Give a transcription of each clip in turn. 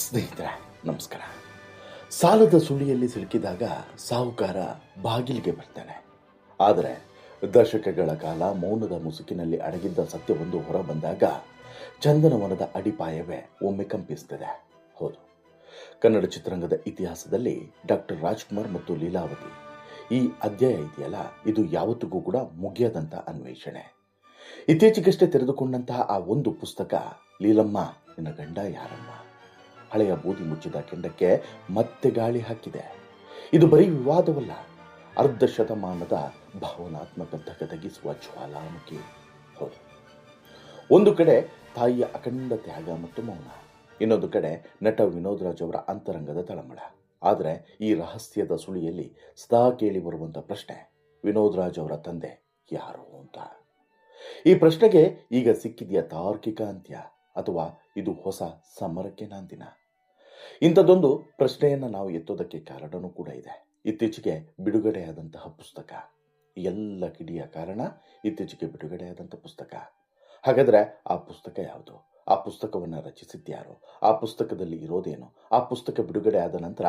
ಸ್ನೇಹಿತರೆ, ನಮಸ್ಕಾರ. ಸಾಲದ ಸುಳಿಯಲ್ಲಿ ಸಿಲುಕಿದಾಗ ಸಾಹುಕಾರ ಬಾಗಿಲಿಗೆ ಬರ್ತಾನೆ. ಆದರೆ ದಶಕಗಳ ಕಾಲ ಮೌನದ ಮುಸುಕಿನಲ್ಲಿ ಅಡಗಿದ್ದ ಸತ್ಯವೊಂದು ಹೊರಬಂದಾಗ ಚಂದನವನದ ಅಡಿಪಾಯವೇ ಒಮ್ಮೆ ಕಂಪಿಸುತ್ತದೆ. ಹೌದು, ಕನ್ನಡ ಚಿತ್ರರಂಗದ ಇತಿಹಾಸದಲ್ಲಿ ಡಾಕ್ಟರ್ ರಾಜ್ಕುಮಾರ್ ಮತ್ತು ಲೀಲಾವತಿ ಈ ಅಧ್ಯಾಯ ಇದೆಯಲ್ಲ, ಇದು ಯಾವತ್ತಿಗೂ ಕೂಡ ಮುಗಿಯದಂಥ ಅನ್ವೇಷಣೆ. ಇತ್ತೀಚೆಗಷ್ಟೇ ತೆರೆದುಕೊಂಡಂತಹ ಆ ಒಂದು ಪುಸ್ತಕ, ಲೀಲಮ್ಮ ನಿನ್ನ ಗಂಡ ಯಾರಮ್ಮ, ಹಳೆಯ ಬೂದಿ ಮುಚ್ಚಿದ ಕೆಂಡಕ್ಕೆ ಮತ್ತೆ ಗಾಳಿ ಹಾಕಿದೆ. ಇದು ಬರೀ ವಿವಾದವಲ್ಲ, ಅರ್ಧ ಶತಮಾನದ ಭಾವನಾತ್ಮಕ ಧಗಧಗಿಸುವ ಜ್ವಾಲಾಮುಖಿ. ಹೌದು, ಒಂದು ಕಡೆ ತಾಯಿಯ ಅಖಂಡ ತ್ಯಾಗ ಮತ್ತು ಮೌನ, ಇನ್ನೊಂದು ಕಡೆ ನಟ ವಿನೋದ್ ರಾಜ್ ಅವರ ಅಂತರಂಗದ ತಳಮಳ. ಆದರೆ ಈ ರಹಸ್ಯದ ಸುಳಿಯಲ್ಲಿ ಸದಾ ಕೇಳಿ ಬರುವಂಥ ಪ್ರಶ್ನೆ, ವಿನೋದ್ ರಾಜ್ ಅವರ ತಂದೆ ಯಾರು ಅಂತ. ಈ ಪ್ರಶ್ನೆಗೆ ಈಗ ಸಿಕ್ಕಿದೆಯಾ ತಾರ್ಕಿಕ ಅಂತ್ಯ, ಅಥವಾ ಇದು ಹೊಸ ಸಮರಕ್ಕೆ ನಾಂದಿನ? ಇಂಥದ್ದೊಂದು ಪ್ರಶ್ನೆಯನ್ನು ನಾವು ಎತ್ತೋದಕ್ಕೆ ಕಾರಣನೂ ಕೂಡ ಇದೆ. ಇತ್ತೀಚೆಗೆ ಬಿಡುಗಡೆಯಾದಂತಹ ಪುಸ್ತಕ, ಎಲ್ಲ ಕಿಡಿಯ ಕಾರಣ ಇತ್ತೀಚೆಗೆ ಬಿಡುಗಡೆಯಾದಂಥ ಪುಸ್ತಕ. ಹಾಗಾದರೆ ಆ ಪುಸ್ತಕ ಯಾವುದು? ಆ ಪುಸ್ತಕವನ್ನು ರಚಿಸಿದ್ಯಾರು? ಆ ಪುಸ್ತಕದಲ್ಲಿ ಇರೋದೇನು? ಆ ಪುಸ್ತಕ ಬಿಡುಗಡೆ ಆದ ನಂತರ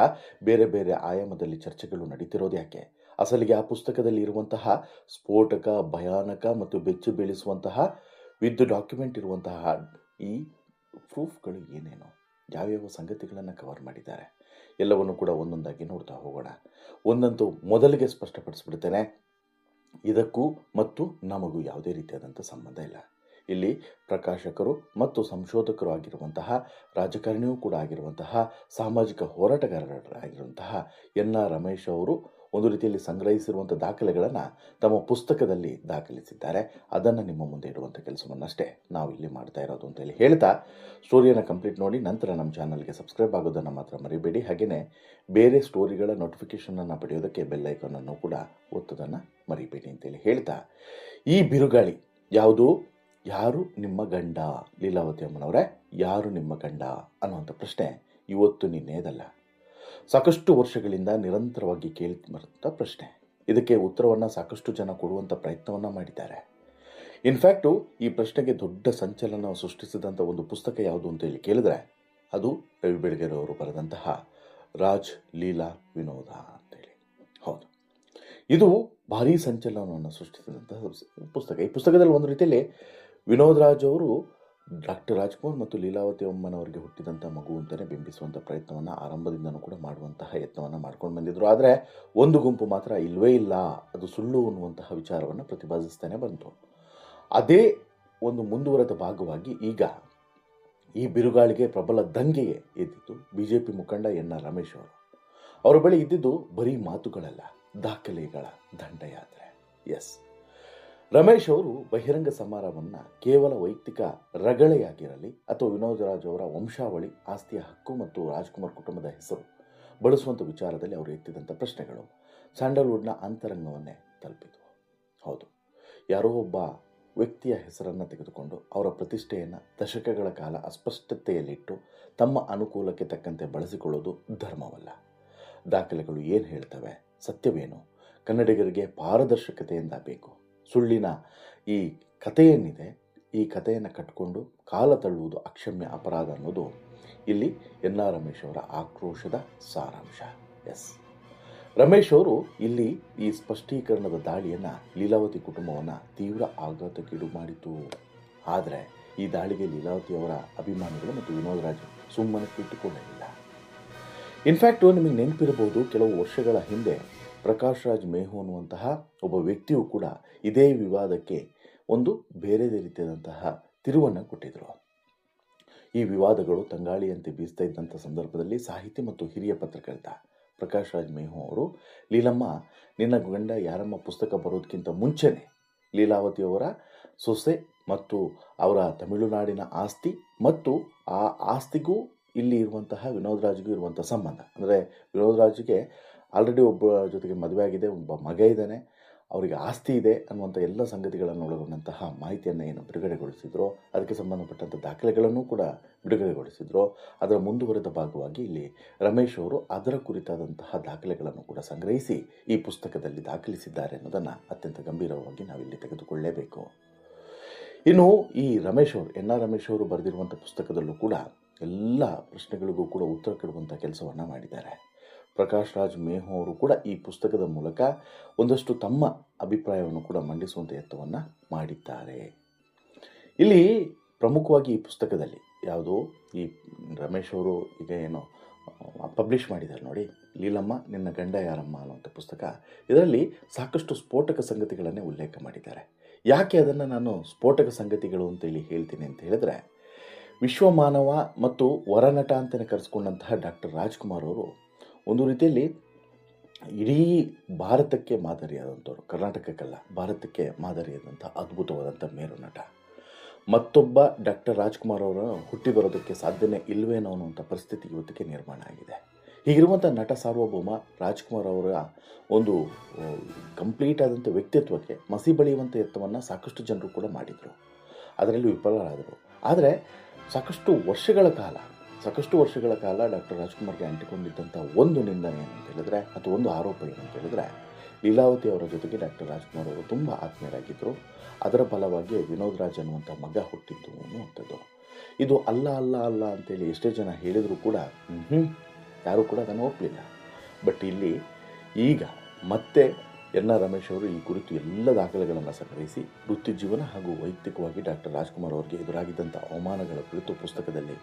ಬೇರೆ ಬೇರೆ ಆಯಾಮದಲ್ಲಿ ಚರ್ಚೆಗಳು ನಡೀತಿರೋದು ಯಾಕೆ? ಅಸಲಿಗೆ ಆ ಪುಸ್ತಕದಲ್ಲಿ ಇರುವಂತಹ ಸ್ಫೋಟಕ, ಭಯಾನಕ ಮತ್ತು ಬೆಚ್ಚಿ ಬೀಳಿಸುವಂತಹ ವಿತ್ ಡಾಕ್ಯುಮೆಂಟ್ ಇರುವಂತಹ ಈ ಪ್ರೂಫ್ಗಳು ಏನೇನು? ಯಾವ್ಯಾವ ಸಂಗತಿಗಳನ್ನು ಕವರ್ ಮಾಡಿದ್ದಾರೆ? ಎಲ್ಲವನ್ನು ಕೂಡ ಒಂದೊಂದಾಗಿ ನೋಡ್ತಾ ಹೋಗೋಣ. ಒಂದಂತೂ ಮೊದಲಿಗೆ ಸ್ಪಷ್ಟಪಡಿಸ್ಬಿಡ್ತೇನೆ, ಇದಕ್ಕೂ ಮತ್ತು ನಮಗೂ ಯಾವುದೇ ರೀತಿಯಾದಂಥ ಸಂಬಂಧ ಇಲ್ಲ. ಇಲ್ಲಿ ಪ್ರಕಾಶಕರು ಮತ್ತು ಸಂಶೋಧಕರು ಆಗಿರುವಂತಹ, ರಾಜಕಾರಣಿಯೂ ಕೂಡ ಆಗಿರುವಂತಹ, ಸಾಮಾಜಿಕ ಹೋರಾಟಗಾರರಾಗಿರುವಂತಹ ಎನ್.ಆರ್. ರಮೇಶ್ ಅವರು ಒಂದು ರೀತಿಯಲ್ಲಿ ಸಂಗ್ರಹಿಸಿರುವಂಥ ದಾಖಲೆಗಳನ್ನು ತಮ್ಮ ಪುಸ್ತಕದಲ್ಲಿ ದಾಖಲಿಸಿದ್ದಾರೆ. ಅದನ್ನು ನಿಮ್ಮ ಮುಂದೆ ಇಡುವಂಥ ಕೆಲಸವನ್ನಷ್ಟೇ ನಾವು ಇಲ್ಲಿ ಮಾಡ್ತಾ ಇರೋದು ಅಂತೇಳಿ ಹೇಳ್ತಾ, ಸ್ಟೋರಿಯನ್ನು ಕಂಪ್ಲೀಟ್ ನೋಡಿ ನಂತರ ನಮ್ಮ ಚಾನಲ್ಗೆ ಸಬ್ಸ್ಕ್ರೈಬ್ ಆಗೋದನ್ನು ಮಾತ್ರ ಮರಿಬೇಡಿ. ಹಾಗೆಯೇ ಬೇರೆ ಸ್ಟೋರಿಗಳ ನೋಟಿಫಿಕೇಷನನ್ನು ಪಡೆಯೋದಕ್ಕೆ ಬೆಲ್ ಐಕಾನನ್ನು ಕೂಡ ಒತ್ತೋದನ್ನು ಮರಿಬೇಡಿ ಅಂತೇಳಿ ಹೇಳ್ತಾ, ಈ ಬಿರುಗಾಳಿ ಯಾವುದು? ಯಾರು ನಿಮ್ಮ ಗಂಡ? ಲೀಲಾವತಿ ಅಮ್ಮನವರೇ, ಯಾರು ನಿಮ್ಮ ಗಂಡ ಅನ್ನುವಂಥ ಪ್ರಶ್ನೆ ಇವತ್ತು ನಿನ್ನೆದಲ್ಲ, ಸಾಕಷ್ಟು ವರ್ಷಗಳಿಂದ ನಿರಂತರವಾಗಿ ಕೇಳಿ ಬರುವಂಥ ಪ್ರಶ್ನೆ. ಇದಕ್ಕೆ ಉತ್ತರವನ್ನು ಸಾಕಷ್ಟು ಜನ ಕೊಡುವಂಥ ಪ್ರಯತ್ನವನ್ನು ಮಾಡಿದ್ದಾರೆ. ಇನ್ಫ್ಯಾಕ್ಟು ಈ ಪ್ರಶ್ನೆಗೆ ದೊಡ್ಡ ಸಂಚಲನ ಸೃಷ್ಟಿಸಿದಂಥ ಒಂದು ಪುಸ್ತಕ ಯಾವುದು ಅಂತೇಳಿ ಕೇಳಿದ್ರೆ ಅದು ರವಿ ಬೆಳಗೆರೆ ಅವರು ಬರೆದಂತಹ ರಾಜ್ ಲೀಲಾ ವಿನೋದ ಅಂತೇಳಿ. ಹೌದು, ಇದು ಭಾರೀ ಸಂಚಲನವನ್ನು ಸೃಷ್ಟಿಸಿದಂತಹ ಪುಸ್ತಕ. ಈ ಪುಸ್ತಕದಲ್ಲಿ ಒಂದು ರೀತಿಯಲ್ಲಿ ವಿನೋದ್ ರಾಜ್ ಅವರು ಡಾಕ್ಟರ್ ರಾಜ್ಕುಮಾರ್ ಮತ್ತು ಲೀಲಾವತಿ ಅಮ್ಮನವರಿಗೆ ಹುಟ್ಟಿದಂಥ ಮಗು ಅಂತಲೇ ಬಿಂಬಿಸುವಂಥ ಪ್ರಯತ್ನವನ್ನು ಆರಂಭದಿಂದನೂ ಕೂಡ ಮಾಡುವಂತಹ ಯತ್ನವನ್ನು ಮಾಡ್ಕೊಂಡು ಬಂದಿದ್ದರು. ಆದರೆ ಒಂದು ಗುಂಪು ಮಾತ್ರ ಇಲ್ಲವೇ ಇಲ್ಲ, ಅದು ಸುಳ್ಳು ಅನ್ನುವಂತಹ ವಿಚಾರವನ್ನು ಪ್ರತಿಪಾದಿಸ್ತಾನೆ ಬಂತು. ಅದೇ ಒಂದು ಮುಂದುವರೆದ ಭಾಗವಾಗಿ ಈಗ ಈ ಬಿರುಗಾಳಿಗೆ ಪ್ರಬಲ ದಂಗೆಗೆ ಎದ್ದಿದ್ದು ಬಿಜೆಪಿ ಮುಖಂಡ ಎನ್.ಆರ್. ರಮೇಶ್ ಅವರು. ಅವರ ಬಳಿ ಇದ್ದಿದ್ದು ಬರೀ ಮಾತುಗಳಲ್ಲ, ದಾಖಲೆಗಳ ದಂಡಯಾತ್ರೆ. ಎಸ್, ರಮೇಶ್ ಅವರು ಬಹಿರಂಗ ಸಮಾರಂಭವನ್ನು ಕೇವಲ ವೈಯಕ್ತಿಕ ರಗಳೆಯಾಗಿರಲಿ ಅಥವಾ ವಿನೋದ್ ರಾಜ್ ಅವರ ವಂಶಾವಳಿ, ಆಸ್ತಿಯ ಹಕ್ಕು ಮತ್ತು ರಾಜ್ಕುಮಾರ್ ಕುಟುಂಬದ ಹೆಸರು ಬಳಸುವಂಥ ವಿಚಾರದಲ್ಲಿ ಅವರು ಎತ್ತಿದಂಥ ಪ್ರಶ್ನೆಗಳು ಸ್ಯಾಂಡಲ್ವುಡ್ನ ಅಂತರಂಗವನ್ನೇ ತಲುಪಿದ್ವು. ಹೌದು, ಯಾರೋ ಒಬ್ಬ ವ್ಯಕ್ತಿಯ ಹೆಸರನ್ನು ತೆಗೆದುಕೊಂಡು ಅವರ ಪ್ರತಿಷ್ಠೆಯನ್ನು ದಶಕಗಳ ಕಾಲ ಅಸ್ಪಷ್ಟತೆಯಲ್ಲಿಟ್ಟು ತಮ್ಮ ಅನುಕೂಲಕ್ಕೆ ತಕ್ಕಂತೆ ಬಳಸಿಕೊಳ್ಳೋದು ಧರ್ಮವಲ್ಲ. ದಾಖಲೆಗಳು ಏನು ಹೇಳ್ತವೆ? ಸತ್ಯವೇನು? ಕನ್ನಡಿಗರಿಗೆ ಪಾರದರ್ಶಕತೆಯಿಂದ ಬೇಕು. ಸುಳ್ಳಿನ ಈ ಕಥೆಯೇನಿದೆ, ಈ ಕಥೆಯನ್ನು ಕಟ್ಟಿಕೊಂಡು ಕಾಲ ತಳ್ಳುವುದು ಅಕ್ಷಮ್ಯ ಅಪರಾಧ ಅನ್ನೋದು ಇಲ್ಲಿ ಎನ್.ಆರ್. ರಮೇಶ್ ಅವರ ಆಕ್ರೋಶದ ಸಾರಾಂಶ. ಎಸ್, ರಮೇಶ್ ಅವರು ಇಲ್ಲಿ ಈ ಸ್ಪಷ್ಟೀಕರಣದ ದಾಳಿಯನ್ನು ಲೀಲಾವತಿ ಕುಟುಂಬವನ್ನು ತೀವ್ರ ಆಘಾತಕ್ಕೀಡು ಮಾಡಿತು. ಆದರೆ ಈ ದಾಳಿಗೆ ಲೀಲಾವತಿಯವರ ಅಭಿಮಾನಿಗಳು ಮತ್ತು ವಿನೋದ್ ರಾಜ್ ಸುಮ್ಮನೆ ಇಟ್ಟುಕೊಳ್ಳಲಿಲ್ಲ. ಇನ್ಫ್ಯಾಕ್ಟು ನಿಮಗೆ ನೆನಪಿರಬಹುದು, ಕೆಲವು ವರ್ಷಗಳ ಹಿಂದೆ ಪ್ರಕಾಶ್ ರಾಜ್ ಮೇಹು ಅನ್ನುವಂತಹ ಒಬ್ಬ ವ್ಯಕ್ತಿಯು ಕೂಡ ಇದೇ ವಿವಾದಕ್ಕೆ ಒಂದು ಬೇರೆದೇ ರೀತಿಯಾದಂತಹ ತಿರುವನ್ನು ಕೊಟ್ಟಿದ್ದರು. ಈ ವಿವಾದಗಳು ತಂಗಾಳಿಯಂತೆ ಬೀಸ್ತಾ ಇದ್ದಂಥ ಸಂದರ್ಭದಲ್ಲಿ ಸಾಹಿತಿ ಮತ್ತು ಹಿರಿಯ ಪತ್ರಕರ್ತ ಪ್ರಕಾಶ್ ರಾಜ್ ಮೇಹು ಅವರು ಲೀಲಮ್ಮ ನಿನ್ನ ಗಂಡ ಯಾರಮ್ಮ ಪುಸ್ತಕ ಬರೋದಕ್ಕಿಂತ ಮುಂಚೆನೇ ಲೀಲಾವತಿಯವರ ಸೊಸೆ ಮತ್ತು ಅವರ ತಮಿಳುನಾಡಿನ ಆಸ್ತಿ ಮತ್ತು ಆ ಆಸ್ತಿಗೂ ಇಲ್ಲಿ ಇರುವಂತಹ ವಿನೋದ್ ರಾಜ್ಗೂ ಇರುವಂಥ ಸಂಬಂಧ, ಅಂದರೆ ವಿನೋದ್ ರಾಜ್ಗೆ ಆಲ್ರೆಡಿ ಒಬ್ಬ ಜೊತೆಗೆ ಮದುವೆ ಆಗಿದೆ, ಒಬ್ಬ ಮಗ ಇದ್ದಾನೆ, ಅವರಿಗೆ ಆಸ್ತಿ ಇದೆ ಅನ್ನುವಂಥ ಎಲ್ಲ ಸಂಗತಿಗಳನ್ನು ಒಳಗೊಂಡಂತಹ ಮಾಹಿತಿಯನ್ನು ಏನು ಬಿಡುಗಡೆಗೊಳಿಸಿದ್ರೋ, ಅದಕ್ಕೆ ಸಂಬಂಧಪಟ್ಟಂಥ ದಾಖಲೆಗಳನ್ನು ಕೂಡ ಬಿಡುಗಡೆಗೊಳಿಸಿದ್ರೋ, ಅದರ ಮುಂದುವರೆದ ಭಾಗವಾಗಿ ಇಲ್ಲಿ ರಮೇಶ್ ಅವರು ಅದರ ಕುರಿತಾದಂತಹ ದಾಖಲೆಗಳನ್ನು ಕೂಡ ಸಂಗ್ರಹಿಸಿ ಈ ಪುಸ್ತಕದಲ್ಲಿ ದಾಖಲಿಸಿದ್ದಾರೆ ಅನ್ನೋದನ್ನು ಅತ್ಯಂತ ಗಂಭೀರವಾಗಿ ನಾವಿಲ್ಲಿ ತೆಗೆದುಕೊಳ್ಳಲೇಬೇಕು. ಇನ್ನು ಈ ರಮೇಶ್ ಅವರು ಎನ್ ಆರ್ ರಮೇಶ್ ಅವರು ಬರೆದಿರುವಂಥ ಪುಸ್ತಕದಲ್ಲೂ ಕೂಡ ಎಲ್ಲ ಪ್ರಶ್ನೆಗಳಿಗೂ ಕೂಡ ಉತ್ತರ ಕೊಡುವಂಥ ಕೆಲಸವನ್ನು ಮಾಡಿದ್ದಾರೆ. ಪ್ರಕಾಶ್ ರಾಜ್ ಮೇಹು ಅವರು ಕೂಡ ಈ ಪುಸ್ತಕದ ಮೂಲಕ ಒಂದಷ್ಟು ತಮ್ಮ ಅಭಿಪ್ರಾಯವನ್ನು ಕೂಡ ಮಂಡಿಸುವಂಥ ಯತ್ನವನ್ನು ಮಾಡಿದ್ದಾರೆ. ಇಲ್ಲಿ ಪ್ರಮುಖವಾಗಿ ಈ ಪುಸ್ತಕದಲ್ಲಿ ಯಾವುದೋ ಈ ರಮೇಶ್ ಅವರು ಈಗ ಏನೋ ಪಬ್ಲಿಷ್ ಮಾಡಿದ್ದಾರೆ ನೋಡಿ, ಲೀಲಮ್ಮ ನಿನ್ನ ಗಂಡ ಯಾರಮ್ಮ ಅನ್ನುವಂಥ ಪುಸ್ತಕ. ಇದರಲ್ಲಿ ಸಾಕಷ್ಟು ಸ್ಫೋಟಕ ಸಂಗತಿಗಳನ್ನೇ ಉಲ್ಲೇಖ ಮಾಡಿದ್ದಾರೆ. ಯಾಕೆ ಅದನ್ನು ನಾನು ಸ್ಫೋಟಕ ಸಂಗತಿಗಳು ಅಂತೇಳಿ ಹೇಳ್ತೀನಿ ಅಂತ ಹೇಳಿದ್ರೆ, ವಿಶ್ವಮಾನವ ಮತ್ತು ವರನಟ ಅಂತಲೇ ಕರೆಸ್ಕೊಂಡಂತಹ ಡಾಕ್ಟರ್ ರಾಜ್ಕುಮಾರ್ ಅವರು ಒಂದು ರೀತಿಯಲ್ಲಿ ಇಡೀ ಭಾರತಕ್ಕೆ ಮಾದರಿಯಾದಂಥವ್ರು, ಕರ್ನಾಟಕಕ್ಕಲ್ಲ ಭಾರತಕ್ಕೆ ಮಾದರಿಯಾದಂಥ ಅದ್ಭುತವಾದಂಥ ಮೇರು ನಟ. ಮತ್ತೊಬ್ಬ ಡಾಕ್ಟರ್ ರಾಜ್ಕುಮಾರ್ ಅವರ ಹುಟ್ಟಿ ಬರೋದಕ್ಕೆ ಸಾಧ್ಯನೇ ಇಲ್ಲವೇನೋ ಅನ್ನುವಂಥ ಪರಿಸ್ಥಿತಿ ಇವತ್ತಿಗೆ ನಿರ್ಮಾಣ ಆಗಿದೆ. ಹೀಗಿರುವಂಥ ನಟ ಸಾರ್ವಭೌಮ ರಾಜ್ಕುಮಾರ್ ಅವರ ಒಂದು ಕಂಪ್ಲೀಟ್ ಆದಂಥ ವ್ಯಕ್ತಿತ್ವಕ್ಕೆ ಮಸಿ ಬಳಿಯುವಂಥ ಯತ್ನವನ್ನು ಸಾಕಷ್ಟು ಜನರು ಕೂಡ ಮಾಡಿದರು, ಅದರಲ್ಲಿ ವಿಫಲರಾದರು. ಆದರೆ ಸಾಕಷ್ಟು ವರ್ಷಗಳ ಕಾಲ ಡಾಕ್ಟರ್ ರಾಜ್ಕುಮಾರ್ಗೆ ಅಂಟಿಕೊಂಡಿದ್ದಂಥ ಒಂದು ನಿಂದನೆ ಏನಂತ ಹೇಳಿದ್ರೆ, ಅಥವಾ ಒಂದು ಆರೋಪ ಏನಂತ ಹೇಳಿದ್ರೆ, ಲೀಲಾವತಿ ಅವರ ಜೊತೆಗೆ ಡಾಕ್ಟರ್ ರಾಜ್ಕುಮಾರ್ ಅವರು ತುಂಬ ಆತ್ಮೀಯರಾಗಿದ್ದರು. ಅದರ ಫಲವಾಗಿ ವಿನೋದ್ ರಾಜ್ ಅನ್ನುವಂಥ ಮಗ ಹುಟ್ಟಿದ್ದು ಅನ್ನುವಂಥದ್ದು. ಇದು ಅಲ್ಲ ಅಂತೇಳಿ ಎಷ್ಟೇ ಜನ ಹೇಳಿದರೂ ಕೂಡ ಯಾರೂ ಕೂಡ ಅದನ್ನು ಒಪ್ಪಲಿಲ್ಲ. ಬಟ್ ಇಲ್ಲಿ ಈಗ ಮತ್ತೆ ಎನ್ ಆರ್ ರಮೇಶ್ ಅವರು ಈ ಕುರಿತು ಎಲ್ಲ ದಾಖಲೆಗಳನ್ನು ಸಂಗ್ರಹಿಸಿ ವೃತ್ತಿ ಜೀವನ ಹಾಗೂ ವೈಯಕ್ತಿಕವಾಗಿ ಡಾಕ್ಟರ್ ರಾಜ್ಕುಮಾರ್ ಅವರಿಗೆ ಎದುರಾಗಿದ್ದಂಥ ಅವಮಾನಗಳ ಕುರಿತು ಪುಸ್ತಕದಲ್ಲಿ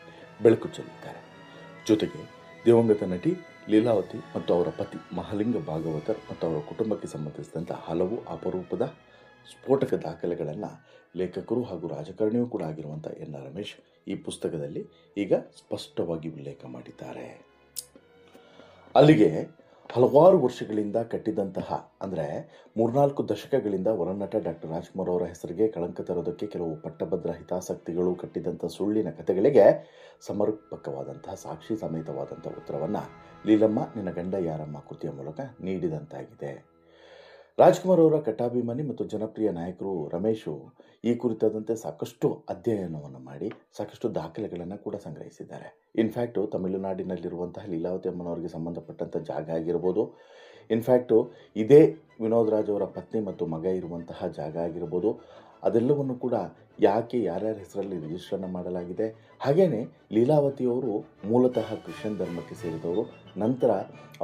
ಬೆಳಕು ಚೆಲ್ಲಿದ್ದಾರೆ. ಜೊತೆಗೆ ದಿವಂಗತ ನಟಿ ಲೀಲಾವತಿ ಮತ್ತು ಅವರ ಪತಿ ಮಹಾಲಿಂಗ ಭಾಗವತರ್ ಮತ್ತು ಅವರ ಕುಟುಂಬಕ್ಕೆ ಸಂಬಂಧಿಸಿದಂಥ ಹಲವು ಅಪರೂಪದ ಸ್ಫೋಟಕ ದಾಖಲೆಗಳನ್ನು ಲೇಖಕರು ಹಾಗೂ ರಾಜಕಾರಣಿಯೂ ಕೂಡ ಆಗಿರುವಂಥ ಎನ್ ಆರ್ ರಮೇಶ್ ಈ ಪುಸ್ತಕದಲ್ಲಿ ಈಗ ಸ್ಪಷ್ಟವಾಗಿ ಉಲ್ಲೇಖ ಮಾಡಿದ್ದಾರೆ. ಅಲ್ಲಿಗೆ ಹಲವಾರು ವರ್ಷಗಳಿಂದ ಕಟ್ಟಿದಂತಹ, ಅಂದರೆ 3-4 ದಶಕಗಳಿಂದ ವರನಟ ಡಾಕ್ಟರ್ ರಾಜ್ಕುಮಾರ್ ಅವರ ಹೆಸರಿಗೆ ಕಳಂಕ ತರೋದಕ್ಕೆ ಕೆಲವು ಪಟ್ಟಭದ್ರ ಹಿತಾಸಕ್ತಿಗಳು ಕಟ್ಟಿದಂಥ ಸುಳ್ಳಿನ ಕಥೆಗಳಿಗೆ ಸಮರ್ಪಕವಾದಂತಹ ಸಾಕ್ಷಿ ಸಮೇತವಾದಂಥ ಉತ್ತರವನ್ನು ಲೀಲಮ್ಮ ನಿನ್ನ ಗಂಡ ಯಾರಮ್ಮ ಕೃತಿಯ ಮೂಲಕ ನೀಡಿದಂತಾಗಿದೆ. ರಾಜ್ಕುಮಾರ್ ಅವರ ಕಟ್ಟಾಭಿಮಾನಿ ಮತ್ತು ಜನಪ್ರಿಯ ನಾಯಕರು ರಮೇಶು ಈ ಕುರಿತಾದಂತೆ ಸಾಕಷ್ಟು ಅಧ್ಯಯನವನ್ನು ಮಾಡಿ ಸಾಕಷ್ಟು ದಾಖಲೆಗಳನ್ನು ಕೂಡ ಸಂಗ್ರಹಿಸಿದ್ದಾರೆ. ಇನ್ಫ್ಯಾಕ್ಟು ತಮಿಳುನಾಡಿನಲ್ಲಿರುವಂತಹ ಲೀಲಾವತಿ ಅಮ್ಮನವರಿಗೆ ಸಂಬಂಧಪಟ್ಟಂಥ ಜಾಗ ಆಗಿರ್ಬೋದು, ಇನ್ಫ್ಯಾಕ್ಟು ಇದೇ ವಿನೋದ್ ರಾಜ್ ಅವರ ಪತ್ನಿ ಮತ್ತು ಮಗ ಇರುವಂತಹ ಜಾಗ ಆಗಿರ್ಬೋದು, ಅದೆಲ್ಲವನ್ನು ಕೂಡ ಯಾಕೆ ಯಾರ್ಯಾರ ಹೆಸರಲ್ಲಿ ರಿಜಿಸ್ಟ್ರನ್ನು ಮಾಡಲಾಗಿದೆ. ಹಾಗೆಯೇ ಲೀಲಾವತಿಯವರು ಮೂಲತಃ ಕ್ರಿಶ್ಚಿಯನ್ ಧರ್ಮಕ್ಕೆ ಸೇರಿದವರು, ನಂತರ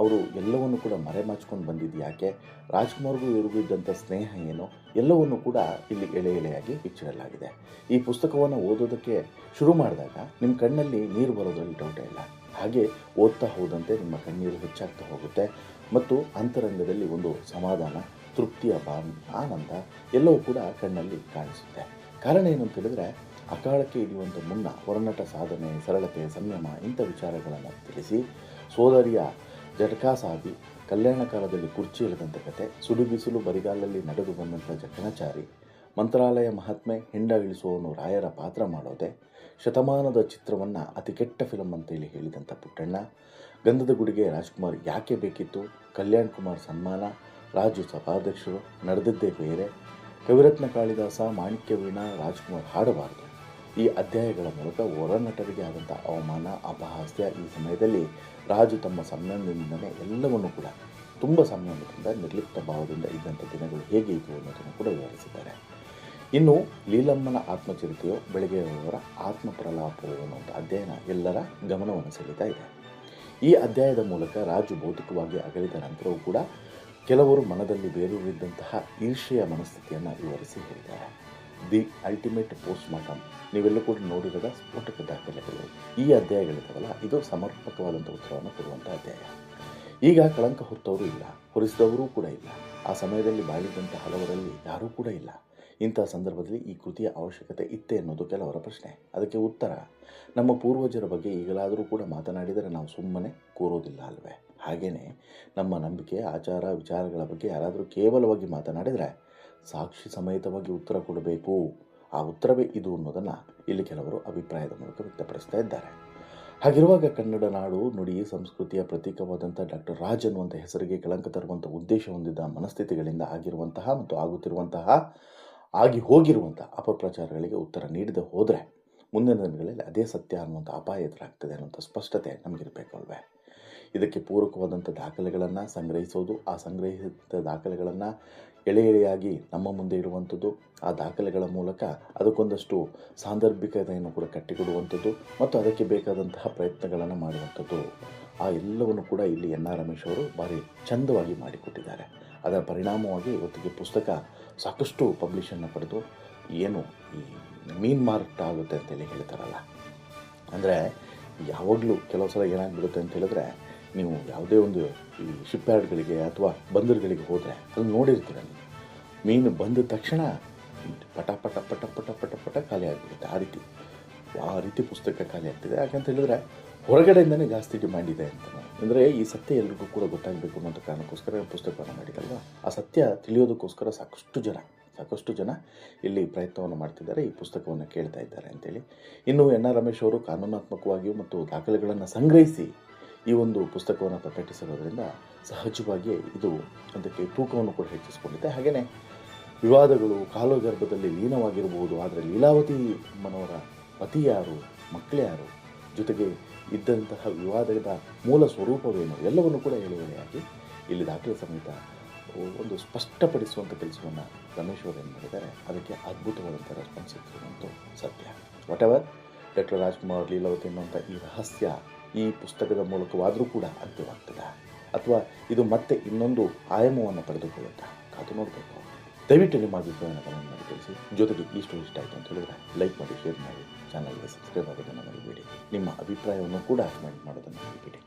ಅವರು ಎಲ್ಲವನ್ನು ಕೂಡ ಮರೆಮಾಚಿಕೊಂಡು ಬಂದಿದ್ದು ಯಾಕೆ, ರಾಜ್ಕುಮಾರ್ಗೂ ಇವ್ರಿಗೂ ಇದ್ದಂಥ ಸ್ನೇಹ ಏನು, ಎಲ್ಲವನ್ನು ಕೂಡ ಇಲ್ಲಿ ಎಳೆಯಾಗಿ ಬಿಚ್ಚಿಡಲಾಗಿದೆ. ಈ ಪುಸ್ತಕವನ್ನು ಓದೋದಕ್ಕೆ ಶುರು ಮಾಡಿದಾಗ ನಿಮ್ಮ ಕಣ್ಣಲ್ಲಿ ನೀರು ಬರೋದ್ರಲ್ಲಿ ಡೌಟೇ ಇಲ್ಲ. ಹಾಗೆ ಓದ್ತಾ ಹೋದಂತೆ ನಿಮ್ಮ ಕಣ್ಣೀರು ಹೆಚ್ಚಾಗ್ತಾ ಹೋಗುತ್ತೆ ಮತ್ತು ಅಂತರಂಗದಲ್ಲಿ ಒಂದು ಸಮಾಧಾನ, ತೃಪ್ತಿಯ ಆನಂದ ಎಲ್ಲವೂ ಕೂಡ ಕಣ್ಣಲ್ಲಿ ಕಾಣಿಸುತ್ತೆ. ಕಾರಣ ಏನು ಅಂತ ಹೇಳಿದ್ರೆ, ಅಕಾಳಕ್ಕೆ ಇಳಿಯುವಂಥ ಮುನ್ನ ಹೊರನಟ ಸಾಧನೆ, ಸರಳತೆ, ಸಂಯಮ ಇಂಥ ವಿಚಾರಗಳನ್ನು ತಿಳಿಸಿ ಸೋದರಿಯ ಜಟಕಾ ಸಾಗಿ ಕಲ್ಯಾಣ ಕಾಲದಲ್ಲಿ ಕುರ್ಚಿ ಇಳಿದಂಥ ಕತೆ, ಸುಡು ಬಿಸಿಲು ಬರಿಗಾಲಲ್ಲಿ ನಡೆದು ಬಂದಂಥ ಜಕಣಚಾರಿ, ಮಂತ್ರಾಲಯ ಮಹಾತ್ಮೆ, ಹಿಂಡ ಇಳಿಸುವವನು ರಾಯರ ಪಾತ್ರ ಮಾಡೋದೆ, ಶತಮಾನದ ಚಿತ್ರವನ್ನು ಅತಿ ಕೆಟ್ಟ ಫಿಲಮ್ ಅಂತೇಳಿ ಹೇಳಿದಂಥ ಪುಟ್ಟಣ್ಣ, ಗಂಧದ ಗುಡಿಗೆ ರಾಜ್ಕುಮಾರ್ ಯಾಕೆ ಬೇಕಿತ್ತು, ಕಲ್ಯಾಣ್ ಕುಮಾರ್ ಸನ್ಮಾನ, ರಾಜು ಸಭಾಧ್ಯಕ್ಷರು, ನಡೆದದ್ದೇ ಬೇರೆ, ಕವಿರತ್ನ ಕಾಳಿದಾಸ, ಮಾಣಿಕ್ಯ ವೀಣಾ, ರಾಜ್ಕುಮಾರ್ ಹಾಡಬಾರದು. ಈ ಅಧ್ಯಾಯಗಳ ಮೂಲಕ ಹೊರನಟರಿಗೆ ಆದಂಥ ಅವಮಾನ, ಅಪಹಾಸ್ಯ, ಈ ಸಮಯದಲ್ಲಿ ರಾಜು ತಮ್ಮ ಸಂಯಮದಿಂದಲೇ ಎಲ್ಲವನ್ನು ಕೂಡ ತುಂಬ ಸಂಯಮದಿಂದ ನಿರ್ಲಿಪ್ತ ಭಾವದಿಂದ ಇದ್ದಂಥ ದಿನಗಳು ಹೇಗೆ ಇತ್ತು ಅನ್ನೋದನ್ನು ಕೂಡ ವಿವರಿಸಿದ್ದಾರೆ. ಇನ್ನು ಲೀಲಮ್ಮನ ಆತ್ಮಚರಿತೆಯೋ ಬೆಳಗ್ಗೆಯವರ ಆತ್ಮಪ್ರಲಾಪವೋ ಅನ್ನುವಂಥ ಅಧ್ಯಯನ ಎಲ್ಲರ ಗಮನವನ್ನು ಸೆಳೀತಾ ಇದೆ. ಈ ಅಧ್ಯಾಯದ ಮೂಲಕ ರಾಜು ಭೌತಿಕವಾಗಿ ಅಗಲಿದ ನಂತರವೂ ಕೂಡ ಕೆಲವರು ಮನದಲ್ಲಿ ಬೇರೂರಿದ್ದಂತಹ ಈರ್ಷೆಯ ಮನಸ್ಥಿತಿಯನ್ನು ವಿವರಿಸಿ ಹೇಳಿದ್ದಾರೆ. ದಿ ಅಲ್ಟಿಮೇಟ್ ಪೋಸ್ಟ್ ಮಾರ್ಟಮ್ ನೀವೆಲ್ಲ ಕೂಡ ನೋಡಿರದ ಸ್ಫೋಟಕ ದಾಖಲೆಗಳು ಈ ಅಧ್ಯಾಯಗಳಿದ್ದಾವಲ್ಲ, ಇದು ಸಮರ್ಪಕವಾದಂಥ ಉತ್ತರವನ್ನು ಕೊಡುವಂಥ ಅಧ್ಯಾಯ. ಈಗ ಕಳಂಕ ಹೊತ್ತವರು ಇಲ್ಲ, ಹೊರಿಸಿದವರೂ ಕೂಡ ಇಲ್ಲ, ಆ ಸಮಯದಲ್ಲಿ ಬಾಳಿದಂಥ ಹಲವರಲ್ಲಿ ಯಾರೂ ಕೂಡ ಇಲ್ಲ. ಇಂಥ ಸಂದರ್ಭದಲ್ಲಿ ಈ ಕೃತಿಯ ಅವಶ್ಯಕತೆ ಇತ್ತೆ ಅನ್ನೋದು ಕೆಲವರ ಪ್ರಶ್ನೆ. ಅದಕ್ಕೆ ಉತ್ತರ, ನಮ್ಮ ಪೂರ್ವಜರ ಬಗ್ಗೆ ಈಗಲಾದರೂ ಕೂಡ ಮಾತನಾಡಿದರೆ ನಾವು ಸುಮ್ಮನೆ ಕೂರೋದಿಲ್ಲ ಅಲ್ವೇ. ಹಾಗೆಯೇ ನಮ್ಮ ನಂಬಿಕೆ, ಆಚಾರ, ವಿಚಾರಗಳ ಬಗ್ಗೆ ಯಾರಾದರೂ ಕೇವಲವಾಗಿ ಮಾತನಾಡಿದರೆ ಸಾಕ್ಷಿ ಸಮೇತವಾಗಿ ಉತ್ತರ ಕೊಡಬೇಕು. ಆ ಉತ್ತರವೇ ಇದು ಅನ್ನೋದನ್ನು ಇಲ್ಲಿ ಕೆಲವರು ಅಭಿಪ್ರಾಯದ ಮೂಲಕ ವ್ಯಕ್ತಪಡಿಸ್ತಾ ಇದ್ದಾರೆ. ಹಾಗಿರುವಾಗ ಕನ್ನಡ ನಾಡು, ನುಡಿ, ಸಂಸ್ಕೃತಿಯ ಪ್ರತೀಕವಾದಂಥ ಡಾಕ್ಟರ್ ರಾಜ್ ಅನ್ನುವಂಥ ಹೆಸರಿಗೆ ಕಳಂಕ ತರುವಂಥ ಉದ್ದೇಶ ಹೊಂದಿದ್ದ ಮನಸ್ಥಿತಿಗಳಿಂದ ಆಗಿರುವಂತಹ ಮತ್ತು ಆಗುತ್ತಿರುವಂತಹ ಆಗಿ ಹೋಗಿರುವಂಥ ಅಪಪ್ರಚಾರಗಳಿಗೆ ಉತ್ತರ ನೀಡದೆ ಹೋದರೆ ಮುಂದಿನ ದಿನಗಳಲ್ಲಿ ಅದೇ ಸತ್ಯ ಅನ್ನುವಂಥ ಅಪಾಯ ಎದುರಾಗ್ತದೆ ಅನ್ನುವಂಥ ಸ್ಪಷ್ಟತೆ ನಮಗಿರಬೇಕು ಅಲ್ವೇ. ಇದಕ್ಕೆ ಪೂರಕವಾದಂಥ ದಾಖಲೆಗಳನ್ನು ಸಂಗ್ರಹಿಸೋದು, ಆ ಸಂಗ್ರಹಿಸಿದ ದಾಖಲೆಗಳನ್ನು ಎಳೆ ಎಳೆಯಾಗಿ ನಮ್ಮ ಮುಂದೆ ಇಡುವಂಥದ್ದು, ಆ ದಾಖಲೆಗಳ ಮೂಲಕ ಅದಕ್ಕೊಂದಷ್ಟು ಸಾಂದರ್ಭಿಕತೆಯನ್ನು ಕೂಡ ಕಟ್ಟಿಕೊಡುವಂಥದ್ದು ಮತ್ತು ಅದಕ್ಕೆ ಬೇಕಾದಂತಹ ಪ್ರಯತ್ನಗಳನ್ನು ಮಾಡುವಂಥದ್ದು, ಆ ಎಲ್ಲವನ್ನು ಕೂಡ ಇಲ್ಲಿ ಎನ್ ಆರ್ ರಮೇಶ್ ಅವರು ಭಾರಿ ಚಂದವಾಗಿ ಮಾಡಿಕೊಟ್ಟಿದ್ದಾರೆ. ಅದರ ಪರಿಣಾಮವಾಗಿ ಇವತ್ತಿಗೆ ಪುಸ್ತಕ ಸಾಕಷ್ಟು ಪಬ್ಲಿಷನ್ನು ಪಡೆದು ಏನು ಈ ಮೀನು ಮಾರಾಟ ಆಗುತ್ತೆ ಅಂತೇಳಿ ಹೇಳ್ತಾರಲ್ಲ, ಅಂದರೆ ಯಾವಾಗಲೂ ಕೆಲವು ಸಲ ಏನಾಗ್ಬಿಡುತ್ತೆ ಅಂತ ಹೇಳಿದ್ರೆ, ನೀವು ಯಾವುದೇ ಒಂದು ಈ ಶಿಪ್ ಯಾರ್ಡ್ಗಳಿಗೆ ಅಥವಾ ಬಂದರುಗಳಿಗೆ ಹೋದರೆ ಅಲ್ಲಿ ನೋಡಿರ್ತೀರ, ನೀವು ಮೀನು ಬಂದ ತಕ್ಷಣ ಪಟ ಪಟ ಪಟ ಪಟ ಪಟ ಪಟ ಖಾಲಿ ಆಗಿಬಿಡುತ್ತೆ. ಆ ರೀತಿ ಪುಸ್ತಕ ಖಾಲಿ ಆಗ್ತಿದೆ. ಯಾಕಂತ ಹೇಳಿದ್ರೆ ಹೊರಗಡೆಯಿಂದನೇ ಜಾಸ್ತಿ ಡಿಮ್ಯಾಂಡ್ ಇದೆ ಅಂತ. ಅಂದರೆ ಈ ಸತ್ಯ ಎಲ್ರಿಗೂ ಕೂಡ ಗೊತ್ತಾಗಬೇಕು ಅನ್ನೋಂಥ ಕಾರಣಕ್ಕೋಸ್ಕರ ಪುಸ್ತಕವನ್ನು ಮಾಡಿದಲ್ವ, ಆ ಸತ್ಯ ತಿಳಿಯೋದಕ್ಕೋಸ್ಕರ ಸಾಕಷ್ಟು ಜನ ಇಲ್ಲಿ ಪ್ರಯತ್ನವನ್ನು ಮಾಡ್ತಿದ್ದಾರೆ, ಈ ಪುಸ್ತಕವನ್ನು ಕೇಳ್ತಾ ಇದ್ದಾರೆ ಅಂತೇಳಿ. ಇನ್ನು ಎನ್ ಆರ್ ರಮೇಶ್ ಅವರು ಕಾನೂನಾತ್ಮಕವಾಗಿಯೂ ಮತ್ತು ದಾಖಲೆಗಳನ್ನು ಸಂಗ್ರಹಿಸಿ ಈ ಒಂದು ಪುಸ್ತಕವನ್ನು ಪ್ರಕಟಿಸಿರೋದ್ರಿಂದ ಸಹಜವಾಗಿ ಇದು ಅದಕ್ಕೆ ತೂಕವನ್ನು ಕೂಡ ಹೆಚ್ಚಿಸಿಕೊಂಡಿದೆ. ಹಾಗೆಯೇ ವಿವಾದಗಳು ಕಾಲಗರ್ಭದಲ್ಲಿ ಲೀನವಾಗಿರಬಹುದು, ಆದರೆ ಲೀಲಾವತಿ ಅಮ್ಮನವರ ಪತಿ ಯಾರು, ಮಕ್ಕಳು ಯಾರು, ಜೊತೆಗೆ ಇದ್ದಂತಹ ವಿವಾದದ ಮೂಲ ಸ್ವರೂಪವೇನು ಎಲ್ಲವನ್ನು ಕೂಡ ಎಳೆಯಾಗಿ ಇಲ್ಲಿ ದಾಖಲೆ ಸಮೇತ ಒಂದು ಸ್ಪಷ್ಟಪಡಿಸುವಂಥ ಕೆಲಸವನ್ನು ರಮೇಶ್ ಅವರು ಏನು ಮಾಡಿದ್ದಾರೆ, ಅದಕ್ಕೆ ಅದ್ಭುತವಾದಂಥ ರೆಸ್ಪಾನ್ಸ್ ಇತ್ತು ಸತ್ಯ. Whatever doctor Rajkumar Leelavathi ಅನ್ನುವಂಥ ಈ ರಹಸ್ಯ ಈ ಪುಸ್ತಕದ ಮೂಲಕವಾದರೂ ಕೂಡ ಅಂತ್ಯವಾಗ್ತದೆ, ಅಥವಾ ಇದು ಮತ್ತೆ ಇನ್ನೊಂದು ಆಯಾಮವನ್ನು ಪಡೆದುಕೊಳ್ಳುತ್ತಾ ಕಾದು ನೋಡಬೇಕು. ದಯವಿಟ್ಟು ನಿಮ್ಮ ಅಭಿಪ್ರಾಯವನ್ನು ಕಮೆಂಟ್ ಮಾಡಿ ತಿಳಿಸಿ. ಜೊತೆಗೆ ಈ ಸ್ಟೋರಿ ಇಷ್ಟ ಆಯಿತು ಅಂತ ಹೇಳಿದ್ರೆ ಲೈಕ್ ಮಾಡಿ, ಶೇರ್ ಮಾಡಿ, ಚಾನಲ್ಗೆ ಸಬ್ಸ್ಕ್ರೈಬ್ ಆಗೋದನ್ನು ಮರಿಬೇಡಿ. ನಿಮ್ಮ ಅಭಿಪ್ರಾಯವನ್ನು ಕೂಡ ಕಮೆಂಟ್ ಮಾಡೋದನ್ನು ಮರಿಬೇಡಿ.